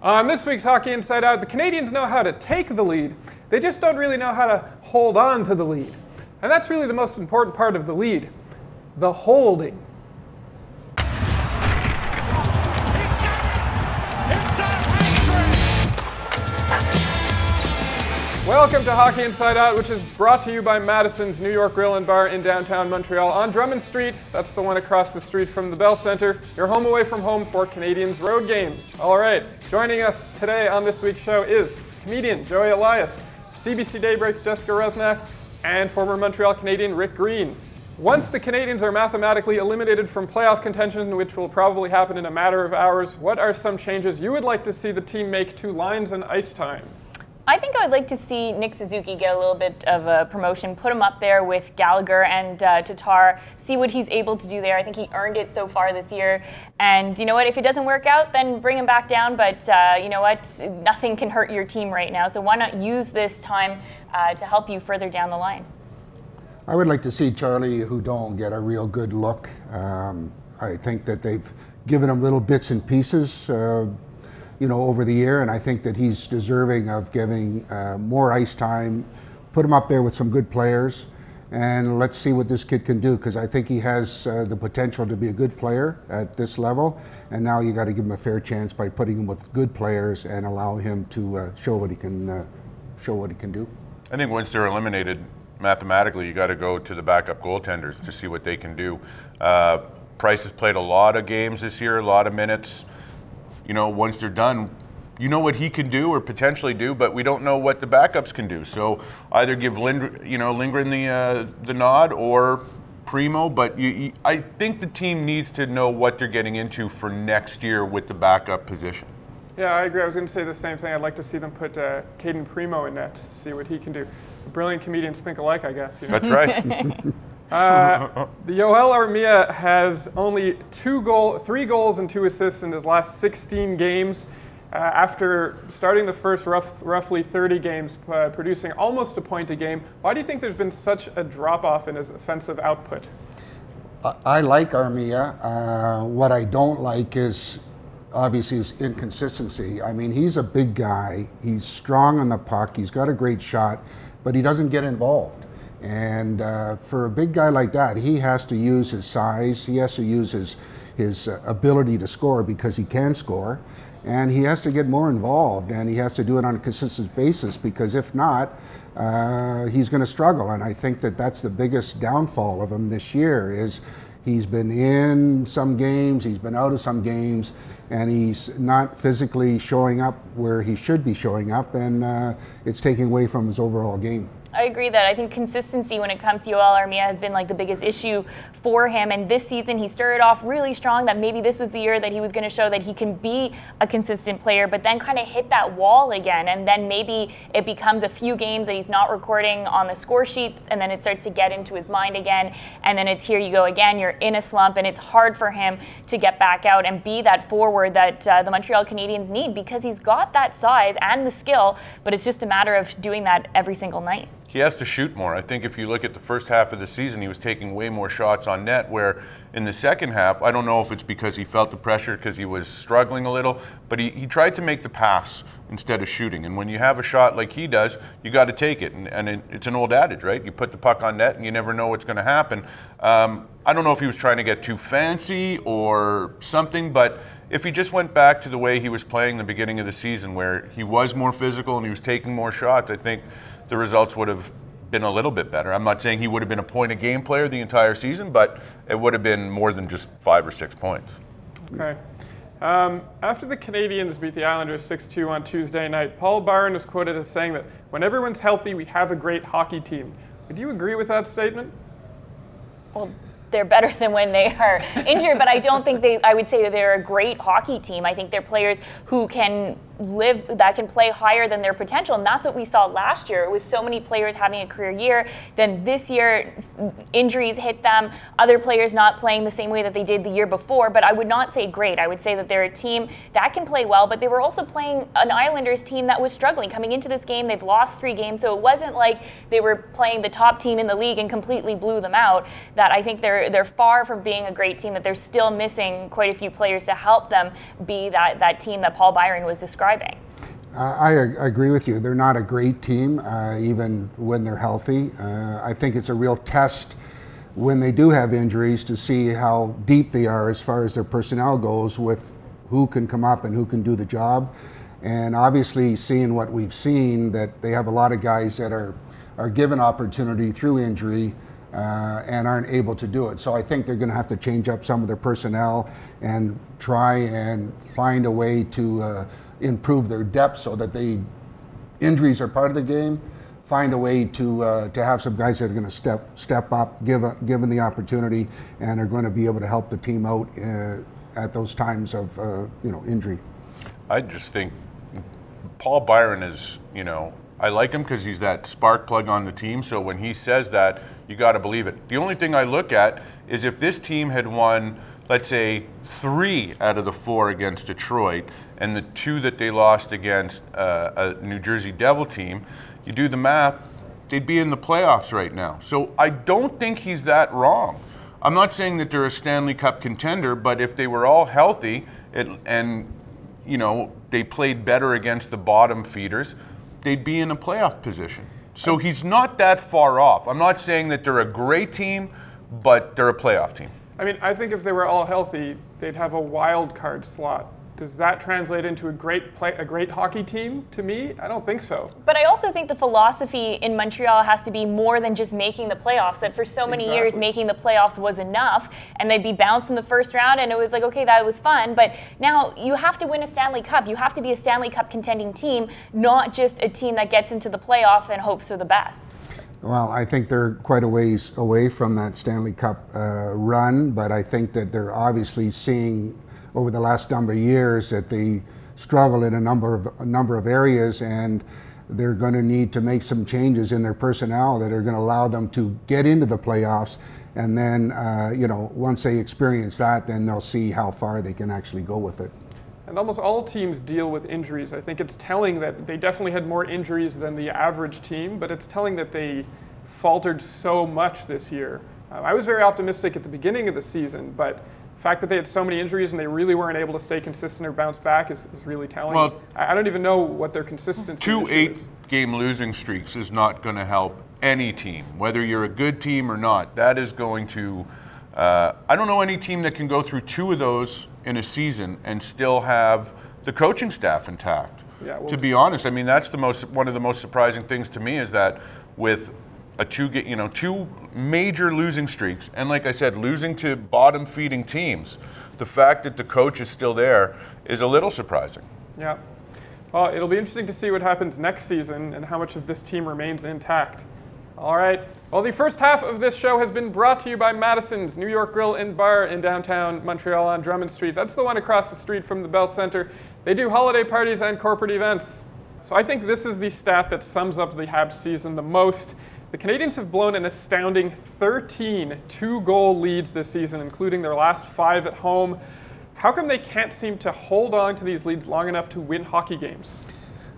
On this week's Hockey Inside Out, the Canadiens know how to take the lead. They just don't really know how to hold on to the lead. And that's really the most important part of the lead, the holding. Welcome to Hockey Inside Out, which is brought to you by Madison's New York Grill and Bar in downtown Montreal on Drummond Street. That's the one across the street from the Bell Centre. Your home away from home for Canadiens road games. All right, joining us today on this week's show is comedian Joey Elias, CBC Daybreak's Jessica Resnack, and former Montreal Canadian Rick Green. Once the Canadiens are mathematically eliminated from playoff contention, which will probably happen in a matter of hours, what are some changes you would like to see the team make to lines and ice time? I think I would like to see Nick Suzuki get a little bit of a promotion, put him up there with Gallagher and Tatar, see what he's able to do there. I think he earned it so far this year. And you know what, if it doesn't work out, then bring him back down. But you know what, nothing can hurt your team right now. So why not use this time to help you further down the line? I would like to see Charlie Hudona get a real good look. I think that they've given him little bits and pieces over the year, and I think that he's deserving of giving more ice time, put him up there with some good players, and let's see what this kid can do, because I think he has the potential to be a good player at this level, and now you got to give him a fair chance by putting him with good players and allow him to show what he can do. I think once they're eliminated mathematically, you got to go to the backup goaltenders to see what they can do. Price has played a lot of games this year, a lot of minutes. You know, once they're done, you know what he can do or potentially do, but we don't know what the backups can do. So either give Lindgren the nod or Primo, but I think the team needs to know what they're getting into for next year with the backup position. Yeah, I agree. I was going to say the same thing. I'd like to see them put Caden Primo in net, see what he can do. Brilliant comedians think alike, I guess. You know? That's right. The Yoel Armia has only 3 goals and 2 assists in his last 16 games after starting the first roughly 30 games, producing almost a point a game. Why do you think there's been such a drop-off in his offensive output? I like Armia. What I don't like is obviously his inconsistency. I mean, he's a big guy. He's strong on the puck. He's got a great shot, but he doesn't get involved. And for a big guy like that, he has to use his size, he has to use his ability to score, because he can score, and he has to get more involved, and he has to do it on a consistent basis, because if not, he's going to struggle. And I think that that's the biggest downfall of him this year, is he's been in some games, he's been out of some games, and he's not physically showing up where he should be showing up, and it's taking away from his overall game. I agree that I think consistency when it comes to Yoel Armia has been like the biggest issue for him. And this season he started off really strong, that maybe this was the year that he was going to show that he can be a consistent player, but then kind of hit that wall again. And then maybe it becomes a few games that he's not recording on the score sheet, and then it starts to get into his mind again. And then it's here you go again, you're in a slump, and it's hard for him to get back out and be that forward that the Montreal Canadiens need, because he's got that size and the skill, but it's just a matter of doing that every single night. He has to shoot more. I think if you look at the first half of the season, he was taking way more shots on net, where in the second half, I don't know if it's because he felt the pressure because he was struggling a little, but he tried to make the pass instead of shooting. And when you have a shot like he does, you got to take it. And it's an old adage, right? You put the puck on net and you never know what's going to happen. I don't know if he was trying to get too fancy or something, but if he just went back to the way he was playing the beginning of the season, where he was more physical and he was taking more shots, I think the results would have been a little bit better. I'm not saying he would have been a point-a-game player the entire season, but it would have been more than just 5 or 6 points. Okay. After the Canadiens beat the Islanders 6-2 on Tuesday night, Paul Byron was quoted as saying that when everyone's healthy, we have a great hockey team. Would you agree with that statement? Well, they're better than when they are injured, but I don't think I would say that they're a great hockey team. I think they're players who can that can play higher than their potential, and that's what we saw last year with so many players having a career year. Then this year injuries hit them, other players not playing the same way that they did the year before. But I would not say great. I would say that they're a team that can play well, but they were also playing an Islanders team that was struggling coming into this game. They've lost 3 games, so it wasn't like they were playing the top team in the league and completely blew them out. That I think they're far from being a great team, that they're still missing quite a few players to help them be that team that Paul Byron was describing. describing. I agree with you. They're not a great team, even when they're healthy. I think it's a real test when they do have injuries to see how deep they are as far as their personnel goes, with who can come up and who can do the job. And obviously, seeing what we've seen, that they have a lot of guys that are given opportunity through injury and aren't able to do it. So I think they're going to have to change up some of their personnel and try and find a way to improve their depth, so that injuries are part of the game. Find a way to have some guys that are going to step up, given the opportunity, and are going to be able to help the team out at those times of injury. I just think Paul Byron is, I like him because he's that spark plug on the team. So when he says that, you got to believe it. The only thing I look at is if this team had won, let's say, 3 out of the 4 against Detroit, and the 2 that they lost against a New Jersey Devil team, you do the math, they'd be in the playoffs right now. So I don't think he's that wrong. I'm not saying that they're a Stanley Cup contender, but if they were all healthy and they played better against the bottom feeders, they'd be in a playoff position. So he's not that far off. I'm not saying that they're a great team, but they're a playoff team. I mean, I think if they were all healthy, they'd have a wild card slot. Does that translate into a great hockey team to me? I don't think so. But I also think the philosophy in Montreal has to be more than just making the playoffs. That for so many years, making the playoffs was enough, and they'd be bounced in the first round, and it was like, okay, that was fun. But now you have to win a Stanley Cup. You have to be a Stanley Cup contending team, not just a team that gets into the playoff and hopes for the best. Well, I think they're quite a ways away from that Stanley Cup run, but I think that they're obviously seeing over the last number of years that they struggle in a number of areas, and they're going to need to make some changes in their personnel that are going to allow them to get into the playoffs. And then, once they experience that, then they'll see how far they can actually go with it. And almost all teams deal with injuries. I think it's telling that they definitely had more injuries than the average team, but it's telling that they faltered so much this year. I was very optimistic at the beginning of the season, but the fact that they had so many injuries and they really weren't able to stay consistent or bounce back is really telling. Well, I don't even know what their consistency is. 2 8-game losing streaks is not going to help any team, whether you're a good team or not. That is going to, I don't know any team that can go through 2 of those in a season and still have the coaching staff intact. Yeah, well, to be honest, I mean, that's one of the most surprising things to me, is that with a 2 major losing streaks, and like I said, losing to bottom feeding teams, the fact that the coach is still there is a little surprising. Yeah. Well, it'll be interesting to see what happens next season and how much of this team remains intact. All right. Well, the first half of this show has been brought to you by Madison's New York Grill and Bar in downtown Montreal on Drummond Street. That's the one across the street from the Bell Center. They do holiday parties and corporate events. So I think this is the stat that sums up the Habs season the most. The Canadiens have blown an astounding 13 2-goal leads this season, including their last 5 at home. How come they can't seem to hold on to these leads long enough to win hockey games?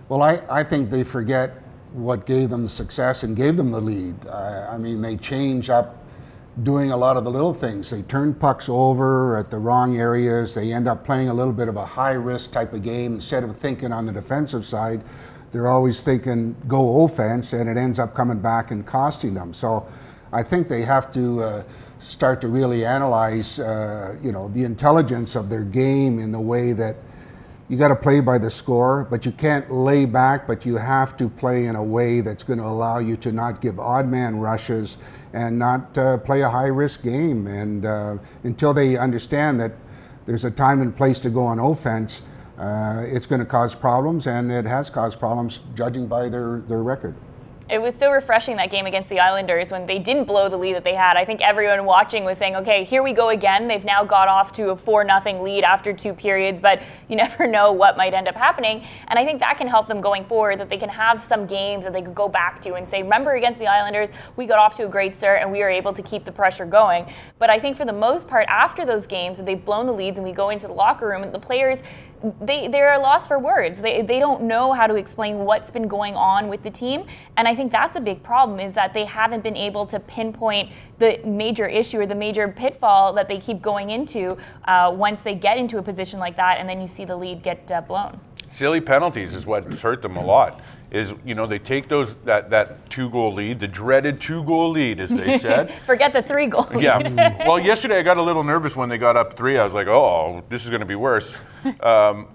Well, I think they forget what gave them success and gave them the lead. I mean, they change up doing a lot of the little things. They turn pucks over at the wrong areas. They end up playing a little bit of a high-risk type of game. Instead of thinking on the defensive side, they're always thinking go offense, and it ends up coming back and costing them. So I think they have to start to really analyze the intelligence of their game in the way that you got to play by the score, but you can't lay back, but you have to play in a way that's going to allow you to not give odd man rushes and not play a high-risk game. And until they understand that there's a time and place to go on offense, it's going to cause problems, and it has caused problems judging by their record. It was so refreshing, that game against the Islanders, when they didn't blow the lead that they had. I think everyone watching was saying, okay, here we go again. They've now got off to a 4-0 lead after 2 periods, but you never know what might end up happening. And I think that can help them going forward, that they can have some games that they could go back to and say, remember against the Islanders, we got off to a great start and we were able to keep the pressure going. But I think for the most part, after those games, they've blown the leads and we go into the locker room and the players, they're a loss for words. They don't know how to explain what's been going on with the team, and I think that's a big problem, is that they haven't been able to pinpoint the major issue or the major pitfall that they keep going into once they get into a position like that, and then you see the lead get blown. Silly penalties is what's hurt them a lot. Is, you know, they take that 2-goal lead, the dreaded 2-goal lead, as they said. Forget the 3-goal lead. Yeah. Well, yesterday I got a little nervous when they got up 3. I was like, oh, this is going to be worse. But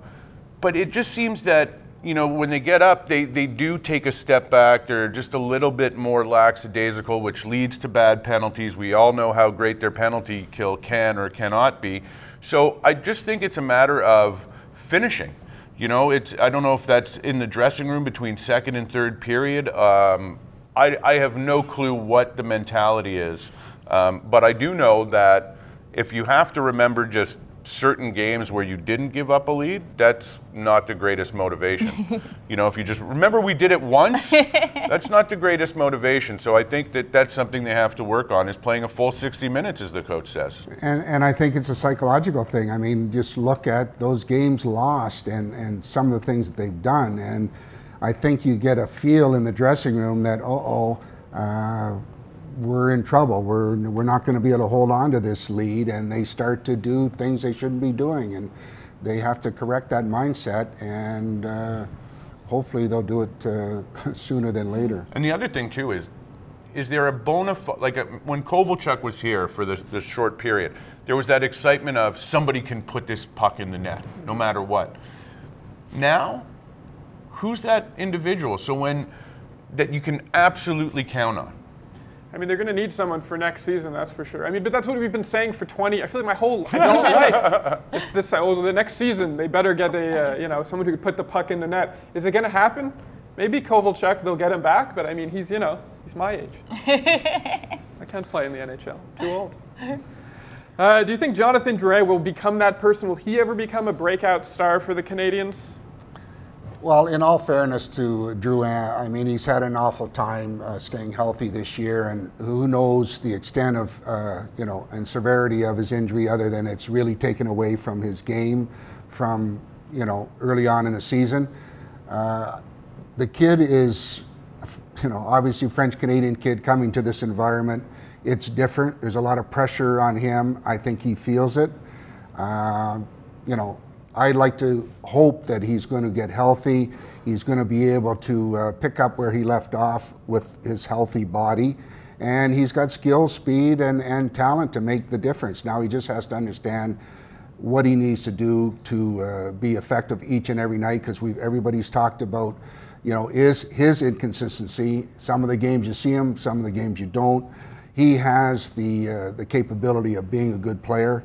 it just seems that, you know, when they get up, they do take a step back. They're just a little bit more lackadaisical, which leads to bad penalties. We all know how great their penalty kill can or cannot be. So I just think it's a matter of finishing. You know, I don't know if that's in the dressing room between second and third period. I have no clue what the mentality is. But I do know that if you have to remember just certain games where you didn't give up a lead, that's not the greatest motivation. You know, if you just remember we did it once, that's not the greatest motivation. So I think that that's something they have to work on, is playing a full 60 minutes, as the coach says. And I think it's a psychological thing. I mean, just look at those games lost and some of the things that they've done. And I think you get a feel in the dressing room that, we're in trouble. We're not going to be able to hold on to this lead, and they start to do things they shouldn't be doing, and they have to correct that mindset, and hopefully they'll do it sooner than later. And the other thing too is there a bona fide, like when Kovalchuk was here for this short period, there was that excitement of somebody can put this puck in the net, no matter what. Now, who's that individual? So that you can absolutely count on. I mean, they're going to need someone for next season, that's for sure. I mean, but that's what we've been saying for 20. I feel like my whole adult life, it's this. Oh, the next season they better get someone who could put the puck in the net. Is it going to happen? Maybe Kovalchuk, they'll get him back, but I mean, he's my age. I can't play in the NHL. Too old. Do you think Jonathan Drouin will become that person? Will he ever become a breakout star for the Canadiens? Well, in all fairness to Drouin, I mean, he's had an awful time staying healthy this year, and who knows the extent of, and severity of his injury, other than it's really taken away from his game from, early on in the season. The kid is, obviously French-Canadian kid coming to this environment. It's different. There's a lot of pressure on him. I think he feels it. I'd like to hope that he's going to get healthy. He's going to be able to pick up where he left off with his healthy body. And he's got skill, speed, and talent to make the difference. Now he just has to understand what he needs to do to be effective each and every night, because everybody's talked about, is his inconsistency. Some of the games you see him, some of the games you don't. He has the capability of being a good player.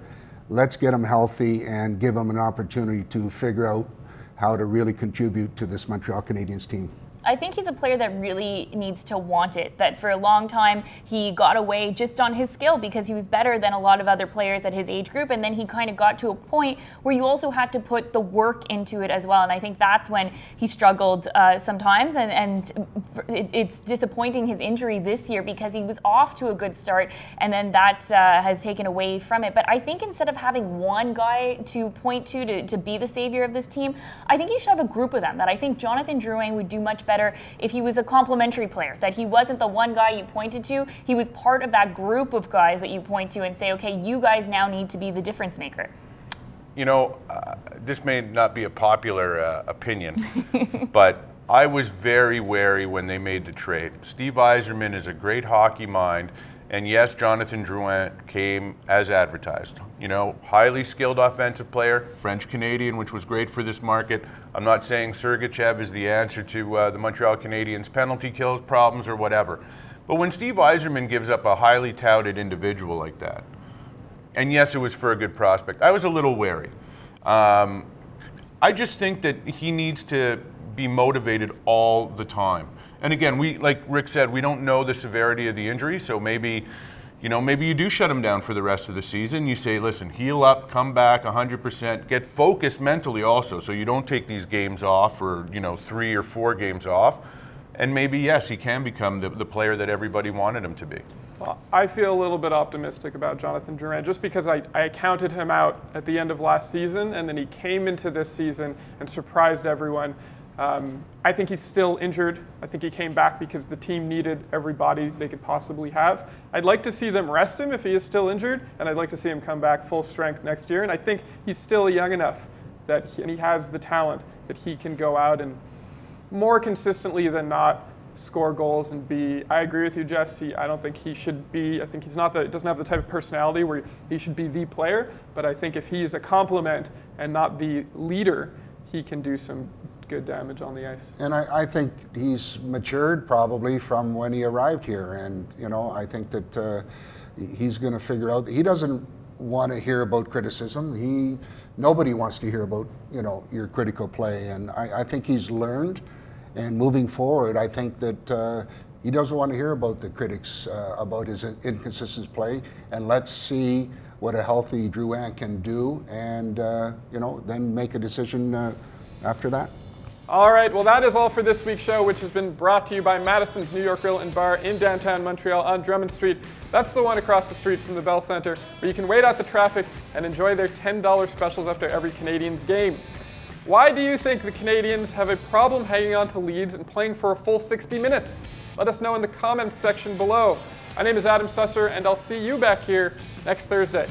Let's get him healthy and give him an opportunity to figure out how to really contribute to this Montreal Canadiens team. I think he's a player that really needs to want it, that for a long time he got away just on his skill because he was better than a lot of other players at his age group, and then he kind of got to a point where you also had to put the work into it as well, and I think that's when he struggled sometimes, and it's disappointing his injury this year because he was off to a good start, and then that has taken away from it. But I think instead of having one guy to point to be the savior of this team, I think you should have a group of them, that I think Jonathan Drouin would do much better if he was a complementary player, that he wasn't the one guy you pointed to, he was part of that group of guys that you point to and say, okay, you guys now need to be the difference maker. This may not be a popular opinion, but I was very wary when they made the trade. Steve Yzerman is a great hockey mind, and yes, Jonathan Drouin came as advertised. Highly skilled offensive player, French-Canadian, which was great for this market. I'm not saying Sergachev is the answer to the Montreal Canadiens' penalty kills problems or whatever. But when Steve Yzerman gives up a highly touted individual like that, and yes, it was for a good prospect, I was a little wary. I just think that he needs to be motivated all the time. And again, like Rick said, we don't know the severity of the injury, so maybe you do shut him down for the rest of the season. You say, listen, heal up, come back 100%, get focused mentally also, so you don't take these games off, or 3 or 4 games off. And maybe, yes, he can become the player that everybody wanted him to be. Well, I feel a little bit optimistic about Jonathan Drouin just because I counted him out at the end of last season, and then he came into this season and surprised everyone. I think he's still injured. I think he came back because the team needed every body they could possibly have. I'd like to see them rest him if he is still injured, and I'd like to see him come back full strength next year. And I think he's still young enough that he has the talent that he can go out and more consistently than not score goals and be. I agree with you, Jesse. I don't think he should be. I think he's not doesn't have the type of personality where he should be the player. But I think if he's a complement and not the leader, he can do some good damage on the ice. And I think he's matured probably from when he arrived here. And, you know, I think that he's going to figure out, he doesn't want to hear about criticism. Nobody wants to hear about, you know, your critical play. And I think he's learned. And moving forward, I think that he doesn't want to hear about the critics about his inconsistent play. And let's see what a healthy Drouin can do and, you know, then make a decision after that. All right, well, that is all for this week's show, which has been brought to you by Madison's New York Grill and Bar in downtown Montreal on Drummond Street. That's the one across the street from the Bell Centre, where you can wait out the traffic and enjoy their $10 specials after every Canadiens game. Why do you think the Canadiens have a problem hanging on to leads and playing for a full 60 minutes? Let us know in the comments section below. My name is Adam Susser, and I'll see you back here next Thursday.